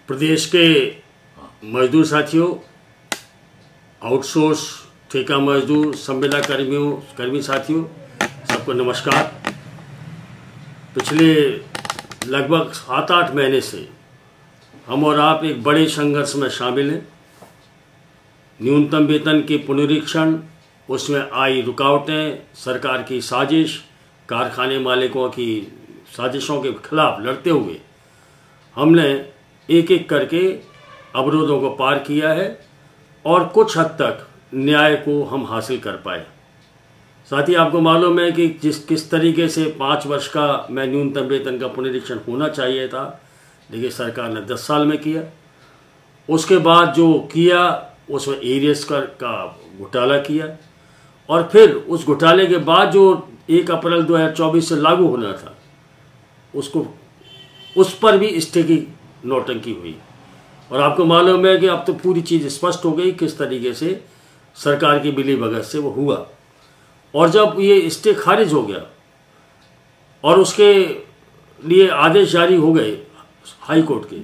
प्रदेश के मजदूर साथियों, आउटसोर्स ठेका मजदूर, संविदा कर्मी साथियों, सबको नमस्कार। पिछले लगभग 7-8 महीने से हम और आप एक बड़े संघर्ष में शामिल हैं। न्यूनतम वेतन के पुनरीक्षण, उसमें आई रुकावटें, सरकार की साजिश, कारखाने मालिकों की साजिशों के खिलाफ लड़ते हुए हमने एक एक करके अवरोधों को पार किया है और कुछ हद तक न्याय को हम हासिल कर पाए। साथ ही आपको मालूम है कि किस तरीके से 5 वर्ष का न्यूनतम वेतन का पुनरीक्षण होना चाहिए था, लेकिन सरकार ने 10 साल में किया। उसके बाद जो किया उसमें एरियर्स का घोटाला किया और फिर उस घोटाले के बाद जो 1 अप्रैल 2024 से लागू होना था उस पर भी स्टे की नौटंकी हुई। और आपको मालूम है कि अब तो पूरी चीज़ स्पष्ट हो गई किस तरीके से सरकार की मिलीभगत से वो हुआ। और जब ये स्टे खारिज हो गया और उसके लिए आदेश जारी हो गए हाई कोर्ट के,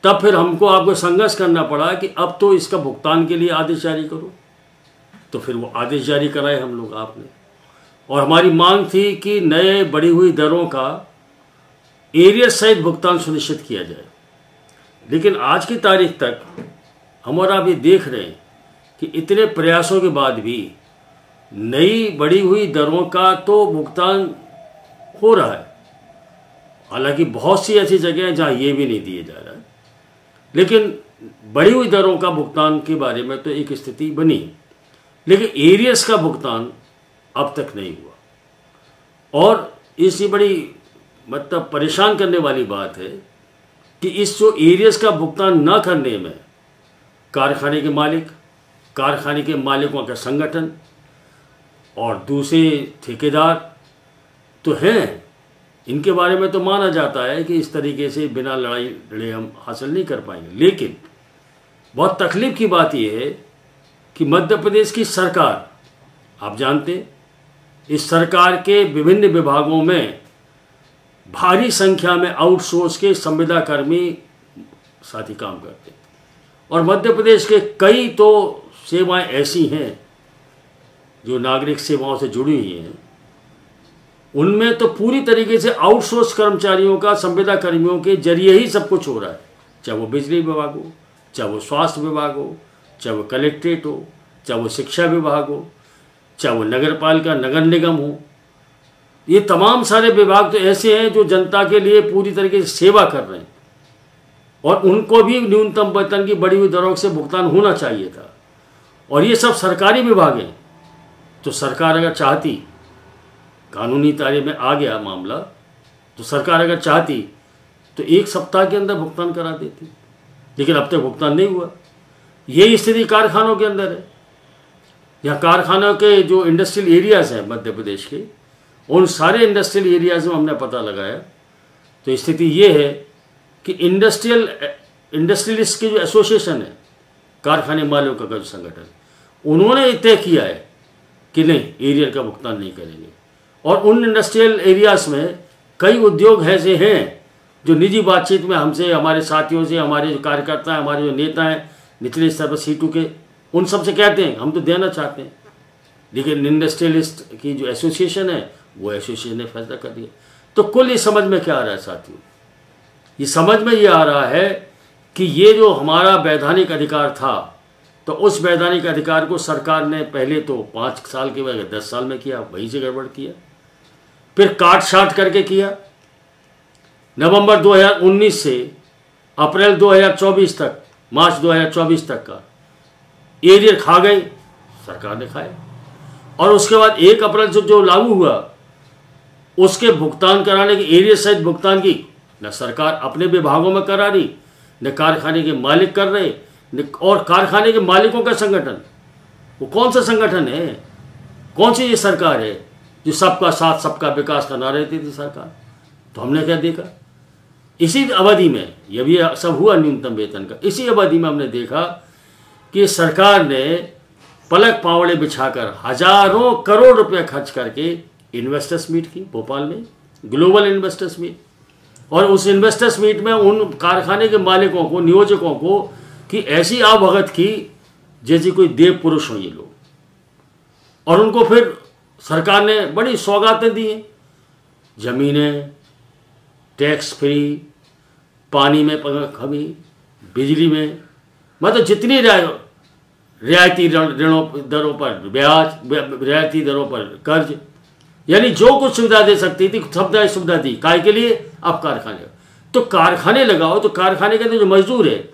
तब फिर आपको संघर्ष करना पड़ा कि अब तो इसका भुगतान के लिए आदेश जारी करो। तो फिर वो आदेश जारी कराए हम लोग आपने, और हमारी मांग थी कि नए बढ़ी हुई दरों का एरियर सहित भुगतान सुनिश्चित किया जाए। लेकिन आज की तारीख तक हम और आप ये देख रहे हैं कि इतने प्रयासों के बाद भी नई बढ़ी हुई दरों का तो भुगतान हो रहा है। हालांकि बहुत सी ऐसी जगह हैं जहां ये भी नहीं दिए जा रहा है, लेकिन बढ़ी हुई दरों का भुगतान के बारे में तो एक स्थिति बनी, लेकिन एरियर्स का भुगतान अब तक नहीं हुआ। और इससे बड़ी परेशान करने वाली बात है कि इस जो एरियर्स का भुगतान न करने में कारखाने के मालिक, कारखाने के मालिकों का संगठन और दूसरे ठेकेदार तो हैं, इनके बारे में तो माना जाता है कि इस तरीके से बिना लड़ाई लड़े हम हासिल नहीं कर पाएंगे। लेकिन बहुत तकलीफ की बात यह है कि मध्य प्रदेश की सरकार, आप जानते हैं, इस सरकार के विभिन्न विभागों में भारी संख्या में आउटसोर्स के संविदा कर्मी साथी काम करते हैं। और मध्य प्रदेश के कई तो सेवाएं ऐसी हैं जो नागरिक सेवाओं से जुड़ी हुई हैं, उनमें तो पूरी तरीके से आउटसोर्स कर्मचारियों का, संविदा कर्मियों के जरिए ही सब कुछ हो रहा है। चाहे वो बिजली विभाग हो, चाहे वो स्वास्थ्य विभाग हो, चाहे वो कलेक्ट्रेट हो, चाहे वो शिक्षा विभाग हो, चाहे वो नगर पालिका, नगर निगम हो। ये तमाम सारे विभाग तो ऐसे हैं जो जनता के लिए पूरी तरीके से सेवा कर रहे हैं, और उनको भी न्यूनतम वेतन की बढ़ी हुई दरों से भुगतान होना चाहिए था। और ये सब सरकारी विभाग हैं। तो सरकार अगर चाहती, कानूनी दायरे में आ गया मामला, तो सरकार अगर चाहती तो 1 सप्ताह के अंदर भुगतान करा देती, लेकिन अब तक भुगतान नहीं हुआ। यही स्थिति कारखानों के अंदर है। यहाँ कारखानों के जो इंडस्ट्रियल एरियाज़ हैं मध्य प्रदेश के, उन सारे इंडस्ट्रियल एरियाज में हमने पता लगाया तो स्थिति ये है कि इंडस्ट्रियलिस्ट की जो एसोसिएशन है, कारखाने मालिकों का जो संगठन, उन्होंने तय किया है कि नहीं, एरियर का भुगतान नहीं करेंगे। और उन इंडस्ट्रियल एरियाज में कई उद्योग ऐसे हैं जो निजी बातचीत में हमसे, हमारे साथियों से, हमारे जो कार्यकर्ता हैं, हमारे जो नेता हैं निचले स्तर पर सीटू के, उन सबसे कहते हैं हम तो देना चाहते हैं, लेकिन इंडस्ट्रियलिस्ट की जो एसोसिएशन है वो एसोसिएशन ने फैसला कर दिया। तो कुल ये समझ में क्या आ रहा है साथियों? ये समझ में ये आ रहा है कि ये जो हमारा वैधानिक अधिकार था, तो उस वैधानिक अधिकार को सरकार ने पहले तो 5 साल के बजाय 10 साल में किया, वहीं से गड़बड़ किया, फिर काट छाट करके किया। नवंबर 2019 से अप्रैल 2024 तक, मार्च 2024 तक का एरियर खा गई, सरकार ने खाया। और उसके बाद 1 अप्रैल से जो लागू हुआ, उसके भुगतान कराने की, एरियर सहित भुगतान की न सरकार अपने विभागों में करा रही, न कारखाने के मालिक कर रहे, और कारखाने के मालिकों का संगठन, वो कौन सा संगठन है, कौन सी ये सरकार है जो सबका साथ सबका विकास का नारा देती थी सरकार? तो हमने क्या देखा इसी अवधि में, ये भी सब हुआ न्यूनतम वेतन का, इसी अवधि में हमने देखा कि सरकार ने पलक पावड़े बिछाकर हजारों करोड़ रुपए खर्च करके इन्वेस्टर्स मीट की भोपाल में, ग्लोबल इन्वेस्टर्स मीट, और उस इन्वेस्टर्स मीट में उन कारखाने के मालिकों को, नियोजकों को कि ऐसी आवभगत की जैसे कोई देव पुरुष हो ये लोग। और उनको फिर सरकार ने बड़ी सौगातें दी हैं, जमीनें टैक्स फ्री, पानी में कमी, बिजली में, मतलब जितनी रियायती दरों पर ब्याज, रियायती दरों पर कर्ज, यानी जो कुछ सुविधा दे सकती थी सब सुविधा दी। काय के लिए? अब कारखाने। तो कारखाने लगाओ, तो कारखाने के अंदर जो मजदूर है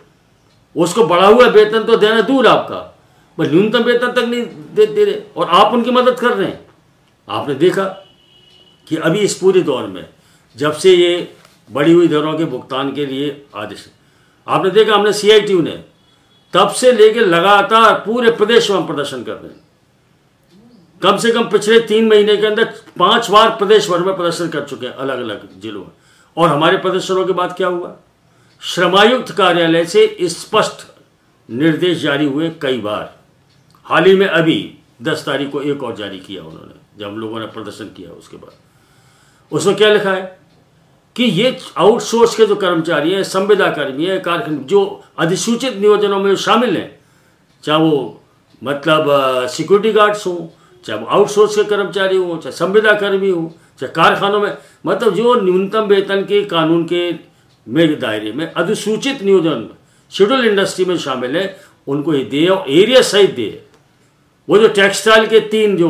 उसको बढ़ा हुआ वेतन तो देना दूर आपका, बस न्यूनतम वेतन तक नहीं दे रहे, और आप उनकी मदद कर रहे हैं। आपने देखा कि अभी इस पूरे दौर में जब से ये बढ़ी हुई दरों के भुगतान के लिए आदेश, आपने देखा हमने CITU ने तब से लेकर लगातार पूरे प्रदेश में हम प्रदर्शन कर रहे हैं। कम से कम पिछले 3 महीने के अंदर 5 बार प्रदेश भर में प्रदर्शन कर चुके हैं अलग अलग जिलों में। और हमारे प्रदर्शनों के बाद क्या हुआ? श्रमायुक्त कार्यालय से स्पष्ट निर्देश जारी हुए कई बार। हाल ही में अभी 10 तारीख को एक और जारी किया उन्होंने, जब हम लोगों ने प्रदर्शन किया उसके बाद। उसमें क्या लिखा है कि ये आउटसोर्स के जो कर्मचारी हैं, संविदा कर्मी हैं, कारखाने जो अधिसूचित नियोजनों में शामिल हैं, चाहे वो मतलब सिक्योरिटी गार्ड्स हों, चाहे वो आउटसोर्स के कर्मचारी हों, चाहे संविदा कर्मी हों, चाहे कारखानों में, मतलब जो न्यूनतम वेतन के कानून के में दायरे में अधिसूचित नियोजन शेड्यूल इंडस्ट्री में शामिल है, उनको ये दे और एरिया सहित दे। वो जो टेक्सटाइल के 3 जो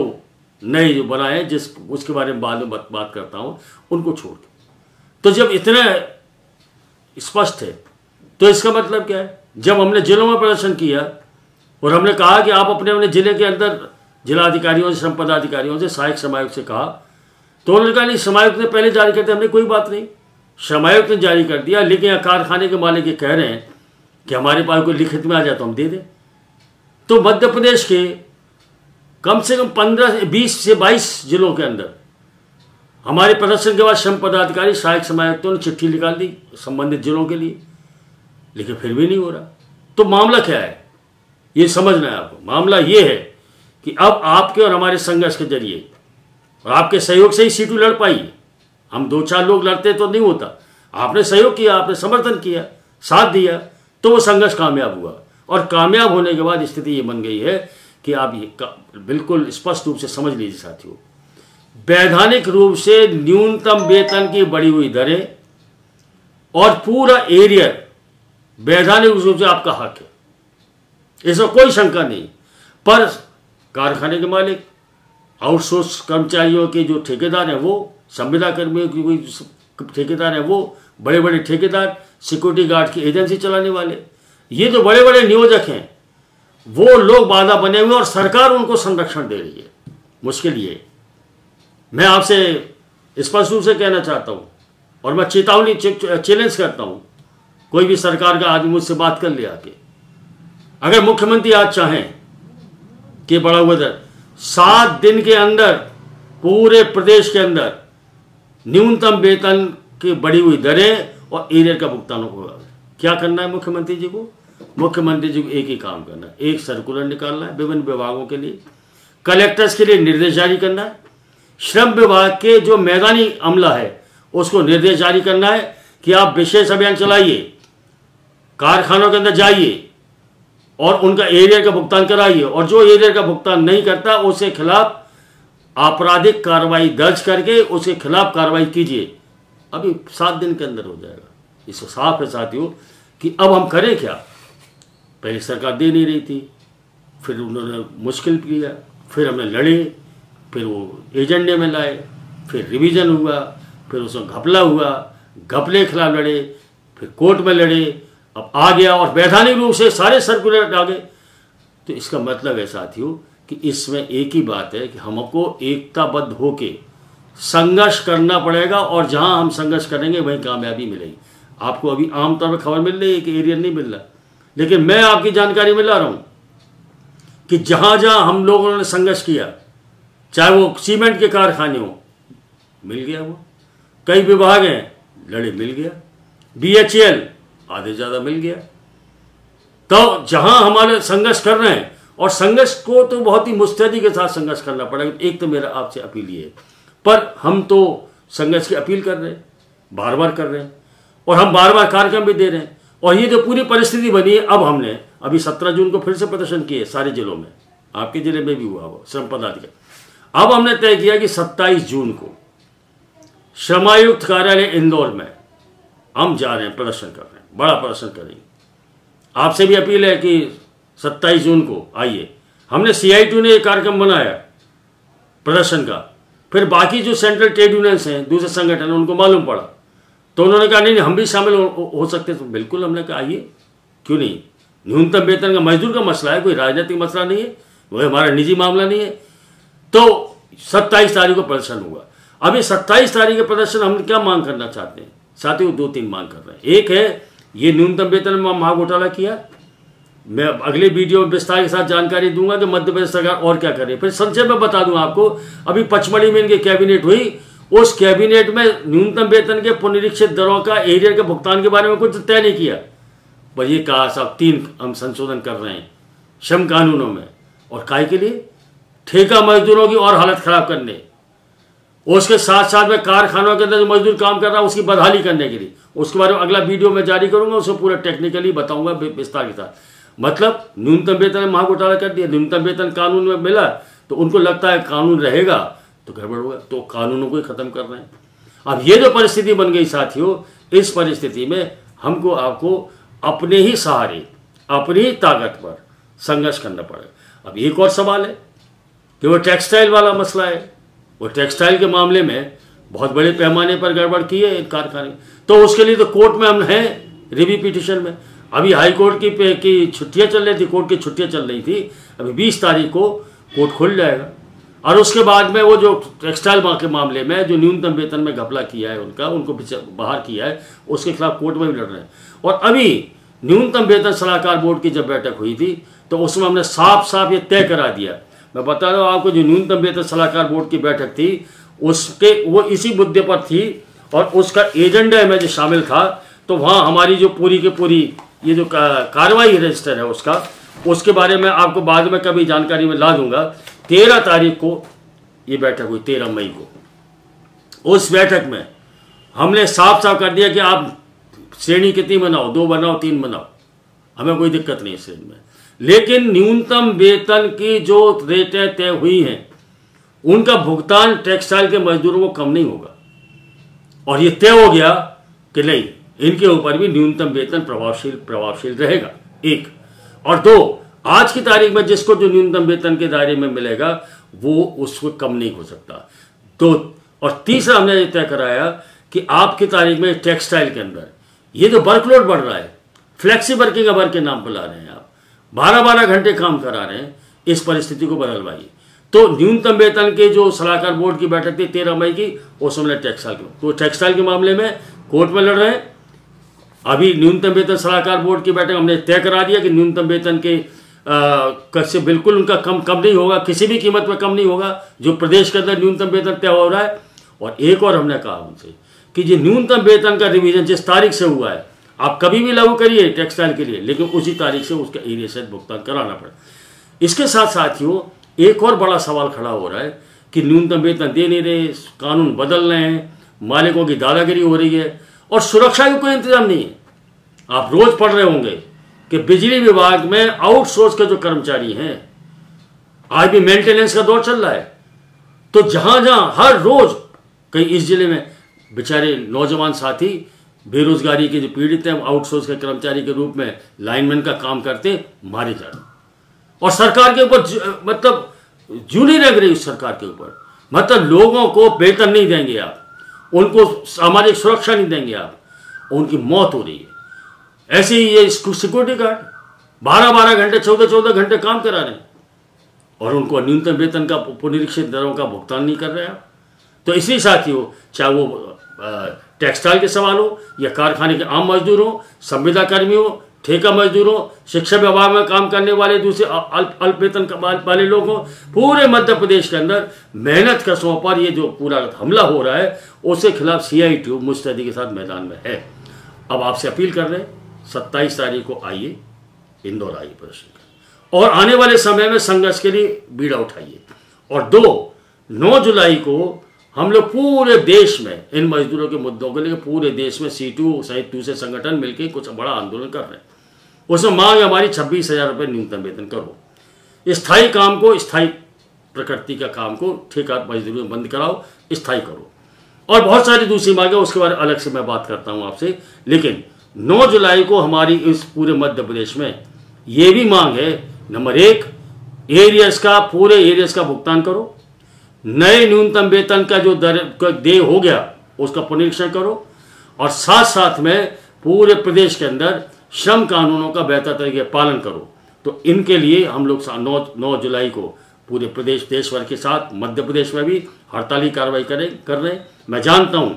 नए जो बनाए जिस उसके बारे में बाद में बात करता हूँ, उनको छोड़ दो। तो जब इतना स्पष्ट है तो इसका मतलब क्या है? जब हमने जिलों में प्रदर्शन किया और हमने कहा कि आप अपने अपने जिले के अंदर जिलाधिकारियों से, श्रम पदाधिकारियों से, सहायक श्रमायुक्त से कहा, तो उन्होंने कहा नहीं श्रमायुक्त ने पहले जारी कर दिया। हमने कोई बात नहीं, श्रमायुक्त ने जारी कर दिया, लेकिन यहाँ कारखाने के मालिक ये कह रहे हैं कि हमारे पास कोई लिखित में आ जाए तो हम दे दें। तो मध्य प्रदेश के कम से कम 20 से 22 जिलों के अंदर हमारे प्रदर्शन के बाद श्रम पदाधिकारी, सहायक श्रमायुक्तों ने चिट्ठी निकाल दी संबंधित जिलों के लिए, लेकिन फिर भी नहीं हो रहा। तो मामला क्या है ये समझना है आपको। मामला ये है कि अब आपके और हमारे संघर्ष के जरिए और आपके सहयोग से ही सीटू लड़ पाई। हम 2-4 लोग लड़ते तो नहीं होता। आपने सहयोग किया, आपने समर्थन किया, साथ दिया, तो वो संघर्ष कामयाब हुआ। और कामयाब होने के बाद स्थिति ये बन गई है कि आप ये बिल्कुल स्पष्ट रूप से समझ लीजिए साथियों, वैधानिक रूप से न्यूनतम वेतन की बढ़ी हुई दरें और पूरा एरियर वैधानिक रूप से आपका हक है, इसमें कोई शंका नहीं। पर कारखाने के मालिक, आउटसोर्स कर्मचारियों के जो ठेकेदार हैं वो, संविदा कर्मियों की कोई ठेकेदार हैं वो, बड़े बड़े ठेकेदार, सिक्योरिटी गार्ड की एजेंसी चलाने वाले, ये जो बड़े बड़े नियोजक हैं वो लोग बाधा बने हुए और सरकार उनको संरक्षण दे रही है। मुश्किल ये, मैं आपसे स्पष्ट रूप से कहना चाहता हूं और मैं चेतावनी चैलेंज करता हूं, कोई भी सरकार का आदमी मुझसे बात कर ले आके, अगर मुख्यमंत्री आज चाहें कि बड़ा हुआ दर 7 दिन के अंदर पूरे प्रदेश के अंदर न्यूनतम वेतन की बढ़ी हुई दरें और एरियर का भुगतान होगा, क्या करना है मुख्यमंत्री जी को? मुख्यमंत्री जी को एक ही काम करना है, एक सर्कुलर निकालना है विभिन्न विभागों के लिए, कलेक्टर्स के लिए निर्देश जारी करना है, श्रम विभाग के जो मैदानी अमला है उसको निर्देश जारी करना है कि आप विशेष अभियान चलाइए, कारखानों के अंदर जाइए और उनका एरियर का भुगतान कराइए, और जो एरियर का भुगतान नहीं करता उसके खिलाफ आपराधिक कार्रवाई दर्ज करके उसके खिलाफ कार्रवाई कीजिए। अभी 7 दिन के अंदर हो जाएगा। इसको साफ है साथियों कि अब हम करें क्या। पहले सरकार दे नहीं रही थी, फिर उन्होंने मुश्किल किया, फिर हमने लड़े, फिर वो एजेंडे में लाए, फिर रिवीजन हुआ, फिर उसमें घपला हुआ, घपले के खिलाफ लड़े, फिर कोर्ट में लड़े, अब आ गया और वैधानिक रूप से सारे सर्कुलर आ गए। तो इसका मतलब है साथियों कि इसमें एक ही बात है कि हमको एकताबद्ध होके संघर्ष करना पड़ेगा, और जहां हम संघर्ष करेंगे वहीं कामयाबी मिलेगी। आपको अभी आमतौर पर खबर मिल रही है कि एरियर नहीं मिल रहा, लेकिन मैं आपकी जानकारी में ला रहा हूं कि जहां जहां हम लोगों ने संघर्ष किया, चाहे वो सीमेंट के कारखाने हो, मिल गया, वो कई विभाग हैं लड़े, मिल गया, BHEL आधे ज़्यादा मिल गया। तो जहां हमारे संघर्ष कर रहे हैं, और संघर्ष को तो बहुत ही मुस्तैदी के साथ संघर्ष करना पड़ेगा। एक तो मेरा आपसे अपील ये है, पर हम तो संघर्ष की अपील कर रहे हैं बार बार कर रहे हैं और हम बार बार कार्यक्रम भी दे रहे हैं। और ये जो पूरी परिस्थिति बनी है, अब हमने अभी 17 जून को फिर से प्रदर्शन किए सारे जिलों में, आपके जिले में भी हुआ वो श्रम पदाधिकारी। अब हमने तय किया कि 27 जून को श्रमायुक्त कार्यालय इंदौर में हम जा रहे हैं, प्रदर्शन कर रहे हैं, बड़ा प्रदर्शन करेंगे। आपसे भी अपील है कि 27 जून को आइए। हमने CITU ने एक कार्यक्रम बनाया प्रदर्शन का, फिर बाकी जो सेंट्रल ट्रेड यूनियंस हैं, दूसरे संगठन हैं, उनको मालूम पड़ा तो उन्होंने कहा नहीं हम भी शामिल हो सकते हैं। तो बिल्कुल हमने कहा आइए, क्यों नहीं। न्यूनतम वेतन का मजदूर का मसला है, कोई राजनीतिक मसला नहीं है, वो हमारा निजी मामला नहीं है। तो 27 तारीख को प्रदर्शन होगा। अभी 27 तारीख के प्रदर्शन हम क्या मांग करना चाहते हैं साथियों, 2-3 मांग कर रहे हैं। एक है ये न्यूनतम वेतन में महाघोटाला किया, मैं अगले वीडियो में विस्तार के साथ जानकारी दूंगा कि मध्य प्रदेश सरकार और क्या करे। फिर संक्षेप में बता दूं आपको, अभी पचमढ़ी में इनकी कैबिनेट हुई, उस कैबिनेट में न्यूनतम वेतन के पुनरीक्षित दरों का एरियर के भुगतान के बारे में कुछ तय नहीं किया। पर ये कहा साहब 3 हम संशोधन कर रहे हैं श्रम कानूनों में, और काय के लिए, ठेका मजदूरों की और हालत खराब करने, उसके साथ साथ में कारखानों के अंदर जो मजदूर काम कर रहा है उसकी बदहाली करने के लिए। उसके बारे में अगला वीडियो में जारी करूंगा, उसको पूरा टेक्निकली बताऊंगा विस्तार के साथ। मतलब न्यूनतम वेतन में महाघोटाला कर दिया, न्यूनतम वेतन कानून में मिला तो उनको लगता है कानून रहेगा तो गड़बड़ होगा, तो कानूनों को ही खत्म कर रहे हैं। अब ये जो परिस्थिति बन गई साथियों, इस परिस्थिति में हमको आपको अपने ही सहारे, अपनी ही ताकत पर संघर्ष करना पड़ेगा। अब एक और सवाल है कि वो टेक्सटाइल वाला मसला है। वो टेक्सटाइल के मामले में बहुत बड़े पैमाने पर गड़बड़ की है कारखाने, तो उसके लिए तो कोर्ट में हम हैं, रिव्यू पिटिशन में। अभी हाई कोर्ट की छुट्टियां चल रही थी, कोर्ट की छुट्टियां चल रही थी। अभी 20 तारीख को कोर्ट खुल जाएगा, और उसके बाद में वो जो टेक्सटाइल के मामले में जो न्यूनतम वेतन में घपला किया है उनको बाहर किया है, उसके खिलाफ कोर्ट में भी लड़ रहे हैं। और अभी न्यूनतम वेतन सलाहकार बोर्ड की जब बैठक हुई थी तो उसमें हमने साफ साफ ये तय करा दिया। मैं बता रहा हूँ आपको, जो न्यूनतम वेतन सलाहकार बोर्ड की बैठक थी उसके वो इसी मुद्दे पर थी, और उसका एजेंडा में जो शामिल था, तो वहाँ हमारी जो पूरी की पूरी ये जो कार्रवाई रजिस्टर है उसके बारे में आपको बाद में कभी जानकारी में ला दूंगा। 13 तारीख को ये बैठक हुई, 13 मई को। उस बैठक में हमने साफ साफ कर दिया कि आप श्रेणी कितनी बनाओ, 2 बनाओ, 3 बनाओ, हमें कोई दिक्कत नहीं श्रेणी में, लेकिन न्यूनतम वेतन की जो रेटें तय हुई हैं उनका भुगतान टेक्सटाइल के मजदूरों को कम नहीं होगा। और ये तय हो गया कि नहीं, इनके ऊपर भी न्यूनतम वेतन प्रभावशील रहेगा, 1। और 2, आज की तारीख में जिसको जो न्यूनतम वेतन के दायरे में मिलेगा वो उसको कम नहीं हो सकता। 2 और तीसरा हमने ये तय कराया कि आपकी तारीख में टेक्सटाइल के अंदर ये जो वर्कलोड बढ़ रहा है, फ्लेक्सी वर्किंग वर्क के नाम पर ला रहे हैं आप, 12-12 घंटे काम करा रहे हैं, इस परिस्थिति को बदलवाइए। तो न्यूनतम वेतन के जो सलाहकार बोर्ड की बैठक थी 13 मई की, उस समय टेक्सटाइल तो टेक्सटाइल के मामले में कोर्ट में लड़ रहे हैं। अभी न्यूनतम वेतन सलाहकार बोर्ड की बैठक हमने तय करा दिया कि न्यूनतम वेतन के से बिल्कुल उनका कम नहीं होगा, किसी भी कीमत में कम नहीं होगा जो प्रदेश के अंदर न्यूनतम वेतन तय हो रहा है। और एक और हमने कहा उनसे कि जो न्यूनतम वेतन का रिवीजन जिस तारीख से हुआ है आप कभी भी लागू करिए टेक्सटाइल के लिए, लेकिन उसी तारीख से उसका एरिया से भुगतान कराना पड़े। इसके साथ साथियों एक और बड़ा सवाल खड़ा हो रहा है कि न्यूनतम वेतन दे नहीं रहे, कानून बदल रहे हैं, मालिकों की दादागिरी हो रही है और सुरक्षा का कोई इंतजाम नहीं है। आप रोज पढ़ रहे होंगे कि बिजली विभाग में आउटसोर्स के जो कर्मचारी हैं, आज भी मेंटेनेंस का दौर चल रहा है, तो जहां जहां हर रोज कहीं इस जिले में बेचारे नौजवान साथी बेरोजगारी के जो पीड़ित हैं, आउटसोर्स के कर्मचारी के रूप में लाइनमैन का काम करते मारे जा रहे, और सरकार के ऊपर मतलब जूनी लग रही उस सरकार के ऊपर, मतलब लोगों को वेतन नहीं देंगे आप, उनको सामाजिक सुरक्षा नहीं देंगे आप, उनकी मौत हो रही है। ऐसे ही ये सिक्योरिटी गार्ड 12-12 घंटे 14-14 घंटे काम करा रहे हैं और उनको न्यूनतम वेतन का पुनरीक्षित दरों का भुगतान नहीं कर रहे आप। तो इसलिए साथियों, चाहे वो टेक्सटाइल के सवाल हो या कारखाने के आम मजदूर हो, संविदा कर्मी हो, ठेका मजदूर हो, शिक्षा विभाग में काम करने वाले दूसरे अल्प वेतन वाले लोग हों, पूरे मध्य प्रदेश के अंदर मेहनत कशों पर ये जो पूरा हमला हो रहा है उसके खिलाफ CITU मुस्तैदी के साथ मैदान में है। अब आपसे अपील कर रहे हैं 27 तारीख को आइए, इंदौर आइए प्रदर्शन, और आने वाले समय में संघर्ष के लिए बीड़ा उठाइए। और 9 जुलाई को हम लोग पूरे देश में इन मजदूरों के मुद्दों के लिए पूरे देश में सीटू सहित दूसरे संगठन मिलकर कुछ बड़ा आंदोलन कर रहे हैं। उसमें मांग हमारी 26,000 रुपये न्यूनतम वेतन करो। स्थायी काम को, स्थायी प्रकृति का काम को ठेका मजदूरी में बंद कराओ, स्थायी करो। और बहुत सारी दूसरी मांगे, उसके बारे में अलग से मैं बात करता हूँ आपसे। लेकिन 9 जुलाई को हमारी इस पूरे मध्य प्रदेश में ये भी मांग है, नंबर 1, एरियर्स का, पूरे एरियर्स का भुगतान करो। नए न्यूनतम वेतन का जो दर देय हो गया उसका पुनरीक्षण करो। और साथ साथ में पूरे प्रदेश के अंदर श्रम कानूनों का बेहतर तरीके पालन करो। तो इनके लिए हम लोग 9 जुलाई को पूरे प्रदेश, देश भर के साथ मध्य प्रदेश में भी हड़ताली कार्रवाई कर रहे हैं। मैं जानता हूं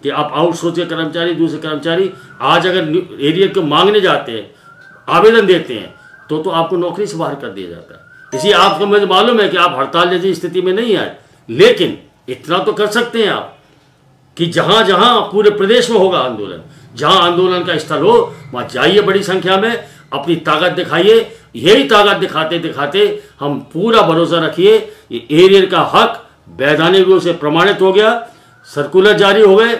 कि आप आउटसोर्स के कर्मचारी, दूसरे कर्मचारी आज अगर एरियर को मांगने जाते हैं, आवेदन देते हैं, तो आपको नौकरी से बाहर कर दिया जाता है। इसी आपको मुझे मालूम है कि आप हड़ताल जैसी स्थिति में नहीं आए, लेकिन इतना तो कर सकते हैं आप कि जहां जहां पूरे प्रदेश में होगा आंदोलन, जहां आंदोलन का स्थल हो वहां जाइए, बड़ी संख्या में अपनी ताकत दिखाइए। यही ताकत दिखाते दिखाते हम पूरा भरोसा रखिए, ये एरियर का हक वैधानिक रूप से प्रमाणित हो गया, सर्कुलर जारी हो गए,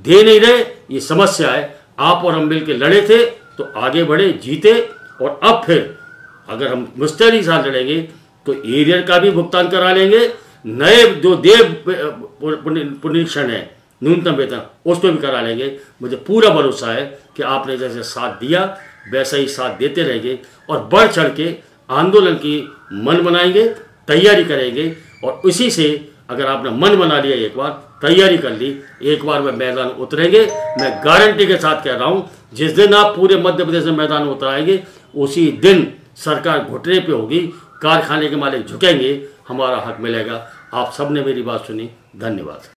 दे नहीं रहे। ये समस्या है, आप और हम मिल के लड़े थे तो आगे बढ़े, जीते। और अब फिर अगर हम मुस्तैदी के साथ लड़ेंगे तो एरियर का भी भुगतान करा लेंगे, नए जो देय पुनरीक्षण है न्यूनतम वेतन उस पर भी करा लेंगे। मुझे पूरा भरोसा है कि आपने जैसे साथ दिया वैसा ही साथ देते रहेंगे और बढ़ चढ़ के आंदोलन की मन बनाएंगे, तैयारी करेंगे। और उसी से अगर आपने मन बना लिया, एक बार तैयारी कर ली, एक बार में मैदान उतरेंगे। मैं गारंटी के साथ कह रहा हूँ, जिस दिन आप पूरे मध्य प्रदेश में मैदान उतराएंगे उसी दिन सरकार घुटने पे होगी, कारखाने के मालिक झुकेंगे, हमारा हक मिलेगा। आप सबने मेरी बात सुनी, धन्यवाद।